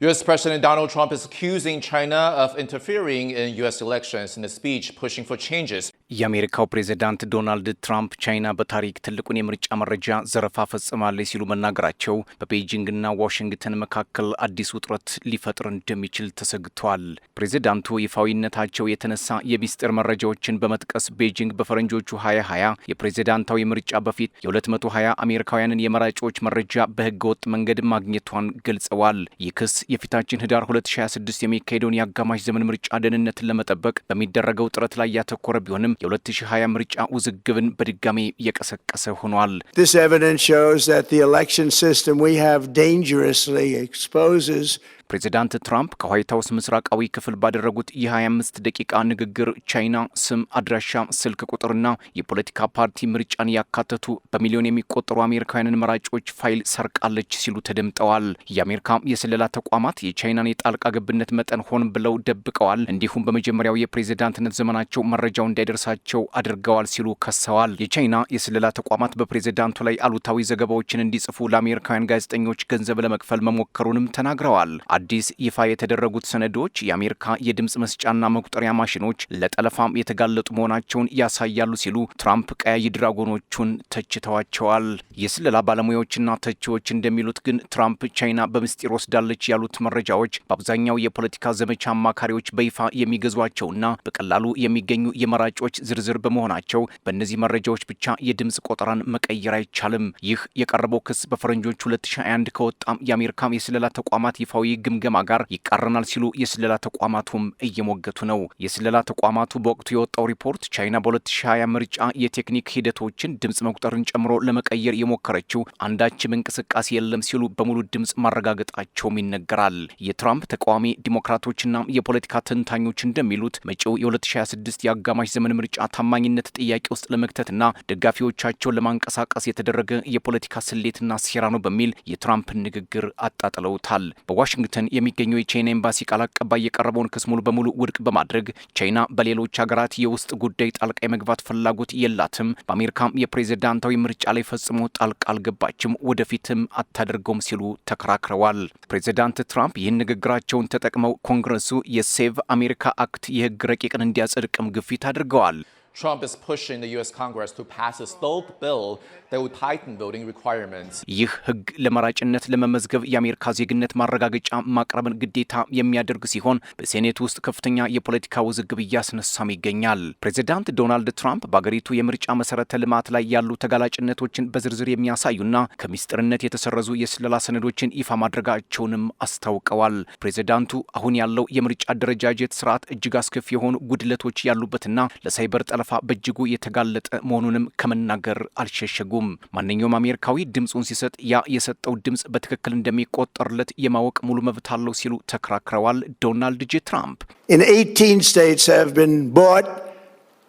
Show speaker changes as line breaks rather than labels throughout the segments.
U.S. President Donald Trump is accusing China of interfering in U.S. elections in a speech pushing for changes.
የአሜሪካው ፕሬዝዳንት ዶናልድ ትራምፕ ቻይና በታሪክ ትልቁን የምርጫ መረጃ ዘረፋ ፈጽማለች ሲሉ መናገራቸው በቤጂንግና ዋሽንግተን መካከል አዲስ ውጥረት ሊፈጥር እንደሚችል ተሰግቷል። ፕሬዝዳንቱ ይፋዊነታቸው የተነሳ የሚስጥር መረጃዎችን በመጥቀስ ቤጂንግ በፈረንጆቹ 2020 የፕሬዝዳንታዊ ምርጫ በፊት የ220 አሜሪካውያንን የመራጮች መረጃ በህገ ወጥ መንገድ ማግኘቷን ገልጸዋል። ይህ ክስ የፊታችን ህዳር 2026 የሚካሄደውን የአጋማሽ ዘመን ምርጫ ደህንነትን ለመጠበቅ በሚደረገው ጥረት ላይ ያተኮረ ቢሆንም የ2020 ምርጫ ውዝግብን በድጋሚ የቀሰቀሰ ሆኗል።
This evidence shows that the election system we have dangerously exposes
ፕሬዚዳንት ትራምፕ ከዋይት ሀውስ ምስራቃዊ ክፍል ባደረጉት የ25 ደቂቃ ንግግር ቻይና ስም፣ አድራሻ፣ ስልክ ቁጥርና የፖለቲካ ፓርቲ ምርጫን ያካተቱ በሚሊዮን የሚቆጠሩ አሜሪካውያንን መራጮች ፋይል ሰርቃለች ሲሉ ተደምጠዋል። የአሜሪካ የስለላ ተቋማት የቻይናን የጣልቃ ገብነት መጠን ሆን ብለው ደብቀዋል፣ እንዲሁም በመጀመሪያው የፕሬዚዳንትነት ዘመናቸው መረጃው እንዳይደርሳቸው አድርገዋል ሲሉ ከሰዋል። የቻይና የስለላ ተቋማት በፕሬዚዳንቱ ላይ አሉታዊ ዘገባዎችን እንዲጽፉ ለአሜሪካውያን ጋዜጠኞች ገንዘብ ለመክፈል መሞከሩንም ተናግረዋል። አዲስ ይፋ የተደረጉት ሰነዶች የአሜሪካ የድምፅ መስጫና መቁጠሪያ ማሽኖች ለጠለፋም የተጋለጡ መሆናቸውን ያሳያሉ ሲሉ ትራምፕ ቀያይ ድራጎኖቹን ተችተዋቸዋል። የስለላ ባለሙያዎችና ተቺዎች እንደሚሉት ግን ትራምፕ ቻይና በምስጢር ወስዳለች ያሉት መረጃዎች በአብዛኛው የፖለቲካ ዘመቻ አማካሪዎች በይፋ የሚገዟቸውና በቀላሉ የሚገኙ የመራጮች ዝርዝር በመሆናቸው በእነዚህ መረጃዎች ብቻ የድምፅ ቆጠራን መቀየር አይቻልም። ይህ የቀረበው ክስ በፈረንጆች 2021 ከወጣም የአሜሪካ የስለላ ተቋማት ይፋዊ ግምገማ ጋር ይቃረናል ሲሉ የስለላ ተቋማቱም እየሞገቱ ነው። የስለላ ተቋማቱ በወቅቱ የወጣው ሪፖርት ቻይና በ2020 ምርጫ የቴክኒክ ሂደቶችን ድምፅ መቁጠርን ጨምሮ ለመቀየር የሞከረችው አንዳችም እንቅስቃሴ የለም ሲሉ በሙሉ ድምፅ ማረጋገጣቸውም ይነገራል። የትራምፕ ተቃዋሚ ዲሞክራቶችና የፖለቲካ ተንታኞች እንደሚሉት መጪው የ2026 የአጋማሽ ዘመን ምርጫ ታማኝነት ጥያቄ ውስጥ ለመክተትና ደጋፊዎቻቸውን ለማንቀሳቀስ የተደረገ የፖለቲካ ስሌትና ሴራ ነው በሚል የትራምፕን ንግግር አጣጥለውታል። በዋሽንግተን የሚገኘው የቻይና ኤምባሲ ቃል አቀባይ የቀረበውን ክስ ሙሉ በሙሉ ውድቅ በማድረግ ቻይና በሌሎች ሀገራት የውስጥ ጉዳይ ጣልቃ የመግባት ፍላጎት የላትም፣ በአሜሪካም የፕሬዝዳንታዊ ምርጫ ላይ ፈጽሞ ጣልቃ አልገባችም፣ ወደፊትም አታደርገውም ሲሉ ተከራክረዋል። ፕሬዝዳንት ትራምፕ ይህን ንግግራቸውን ተጠቅመው ኮንግረሱ የሴቭ አሜሪካ አክት የህግ ረቂቅን እንዲያጸድቅም ግፊት አድርገዋል።
Trump is pushing the U.S. Congress to pass a stalled bill that would tighten voting requirements.
ይህ ህግ ለመራጭነት ለመመዝገብ የአሜሪካ ዜግነት ማረጋገጫ ማቅረብን ግዴታ የሚያደርግ ሲሆን በሴኔት ውስጥ ከፍተኛ የፖለቲካ ውዝግብ እያስነሳም ይገኛል። ፕሬዚዳንት ዶናልድ ትራምፕ በአገሪቱ የምርጫ መሰረተ ልማት ላይ ያሉ ተጋላጭነቶችን በዝርዝር የሚያሳዩና ከምስጢርነት የተሰረዙ የስለላ ሰነዶችን ይፋ ማድረጋቸውንም አስታውቀዋል። ፕሬዚዳንቱ አሁን ያለው የምርጫ አደረጃጀት ስርዓት እጅግ አስከፊ የሆኑ ጉድለቶች ያሉበትና ለሳይበር ጠለፋ በእጅጉ የተጋለጠ መሆኑንም ከመናገር አልሸሸጉም። ማንኛውም አሜሪካዊ ድምፁን ሲሰጥ ያ የሰጠው ድምፅ በትክክል እንደሚቆጠርለት የማወቅ ሙሉ መብት አለው ሲሉ ተከራክረዋል። ዶናልድ ጄ ትራምፕ
in 18 states have been bought,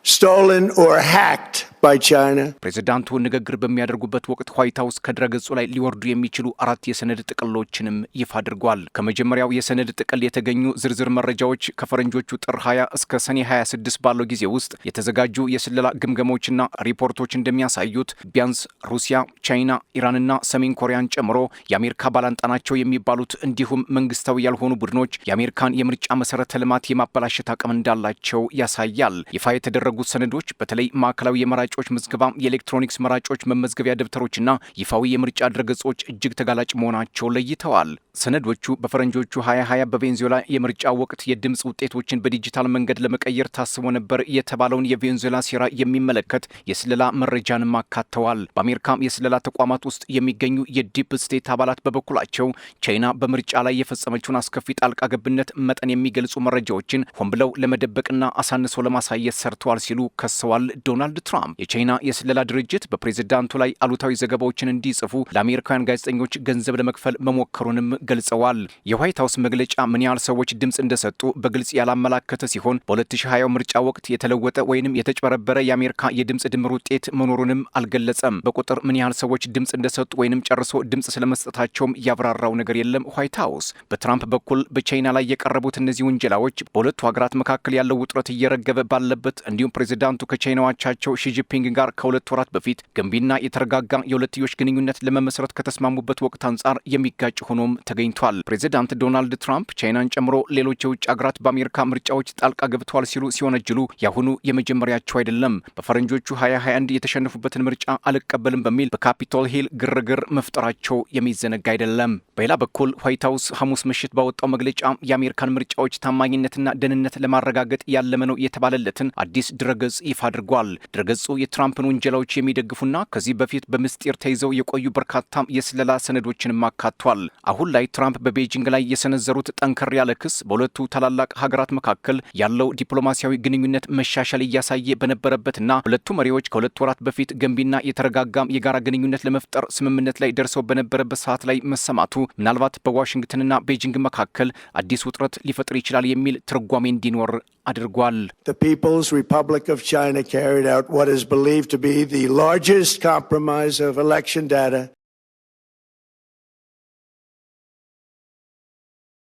stolen or hacked by China.
ፕሬዝዳንቱ ንግግር በሚያደርጉበት ወቅት ዋይት ሀውስ ከድረገጹ ላይ ሊወርዱ የሚችሉ 4 የሰነድ ጥቅሎችንም ይፋ አድርጓል። ከመጀመሪያው የሰነድ ጥቅል የተገኙ ዝርዝር መረጃዎች ከፈረንጆቹ ጥር 20 እስከ ሰኔ 26 ባለው ጊዜ ውስጥ የተዘጋጁ የስለላ ግምገሞችና ሪፖርቶች እንደሚያሳዩት ቢያንስ ሩሲያ፣ ቻይና፣ ኢራንና ሰሜን ኮሪያን ጨምሮ የአሜሪካ ባላንጣ ናቸው የሚባሉት እንዲሁም መንግስታዊ ያልሆኑ ቡድኖች የአሜሪካን የምርጫ መሰረተ ልማት የማበላሸት አቅም እንዳላቸው ያሳያል። ይፋ የተደረጉት ሰነዶች በተለይ ማዕከላዊ የመራጮች ምዝገባ፣ የኤሌክትሮኒክስ መራጮች መመዝገቢያ ደብተሮችና ይፋዊ የምርጫ ድረገጾች እጅግ ተጋላጭ መሆናቸው ለይተዋል። ሰነዶቹ በፈረንጆቹ 2020 በቬንዙዌላ የምርጫ ወቅት የድምፅ ውጤቶችን በዲጂታል መንገድ ለመቀየር ታስቦ ነበር የተባለውን የቬንዙዌላ ሴራ የሚመለከት የስለላ መረጃንም አካተዋል። በአሜሪካ የስለላ ተቋማት ውስጥ የሚገኙ የዲፕ ስቴት አባላት በበኩላቸው ቻይና በምርጫ ላይ የፈጸመችውን አስከፊ ጣልቃ ገብነት መጠን የሚገልጹ መረጃዎችን ሆን ብለው ለመደበቅና አሳንሰው ለማሳየት ሰርተዋል ሲሉ ከሰዋል። ዶናልድ ትራምፕ የቻይና የስለላ ድርጅት በፕሬዝዳንቱ ላይ አሉታዊ ዘገባዎችን እንዲጽፉ ለአሜሪካውያን ጋዜጠኞች ገንዘብ ለመክፈል መሞከሩንም ገልጸዋል። የዋይት ሀውስ መግለጫ ምን ያህል ሰዎች ድምፅ እንደሰጡ በግልጽ ያላመላከተ ሲሆን በ2020 ምርጫ ወቅት የተለወጠ ወይንም የተጭበረበረ የአሜሪካ የድምፅ ድምር ውጤት መኖሩንም አልገለጸም። በቁጥር ምን ያህል ሰዎች ድምፅ እንደሰጡ ወይንም ጨርሶ ድምፅ ስለመስጠታቸውም ያብራራው ነገር የለም። ዋይት ሀውስ በትራምፕ በኩል በቻይና ላይ የቀረቡት እነዚህ ውንጀላዎች በሁለቱ ሀገራት መካከል ያለው ውጥረት እየረገበ ባለበት እንዲሁም ፕሬዝዳንቱ ከቻይናዎቻቸው ሺ ጂንፒንግ ጋር ከሁለት ወራት በፊት ገንቢና የተረጋጋ የሁለትዮሽ ግንኙነት ለመመስረት ከተስማሙበት ወቅት አንጻር የሚጋጭ ሆኖም ተገኝቷል። ፕሬዚዳንት ዶናልድ ትራምፕ ቻይናን ጨምሮ ሌሎች የውጭ አገራት በአሜሪካ ምርጫዎች ጣልቃ ገብተዋል ሲሉ ሲወነጅሉ ያሁኑ የመጀመሪያቸው አይደለም። በፈረንጆቹ 2021 የተሸነፉበትን ምርጫ አልቀበልም በሚል በካፒቶል ሂል ግርግር መፍጠራቸው የሚዘነጋ አይደለም። በሌላ በኩል ዋይት ሀውስ ሐሙስ ምሽት ባወጣው መግለጫ የአሜሪካን ምርጫዎች ታማኝነትና ደህንነት ለማረጋገጥ ያለመ ነው የተባለለትን አዲስ ድረገጽ ይፋ አድርጓል። ድረገጹ የትራምፕን ውንጀላዎች የሚደግፉና ከዚህ በፊት በምስጢር ተይዘው የቆዩ በርካታ የስለላ ሰነዶችንም አካቷል። አሁን ላይ ትራምፕ በቤጂንግ ላይ የሰነዘሩት ጠንከር ያለ ክስ በሁለቱ ታላላቅ ሀገራት መካከል ያለው ዲፕሎማሲያዊ ግንኙነት መሻሻል እያሳየ በነበረበትና ሁለቱ መሪዎች ከሁለት ወራት በፊት ገንቢና የተረጋጋ የጋራ ግንኙነት ለመፍጠር ስምምነት ላይ ደርሰው በነበረበት ሰዓት ላይ መሰማቱ ምናልባት በዋሽንግተንና ቤጂንግ መካከል አዲስ ውጥረት ሊፈጥር ይችላል የሚል ትርጓሜ እንዲኖር አድርጓል።
The People's Republic of China carried out what is believed to be the largest compromise of election data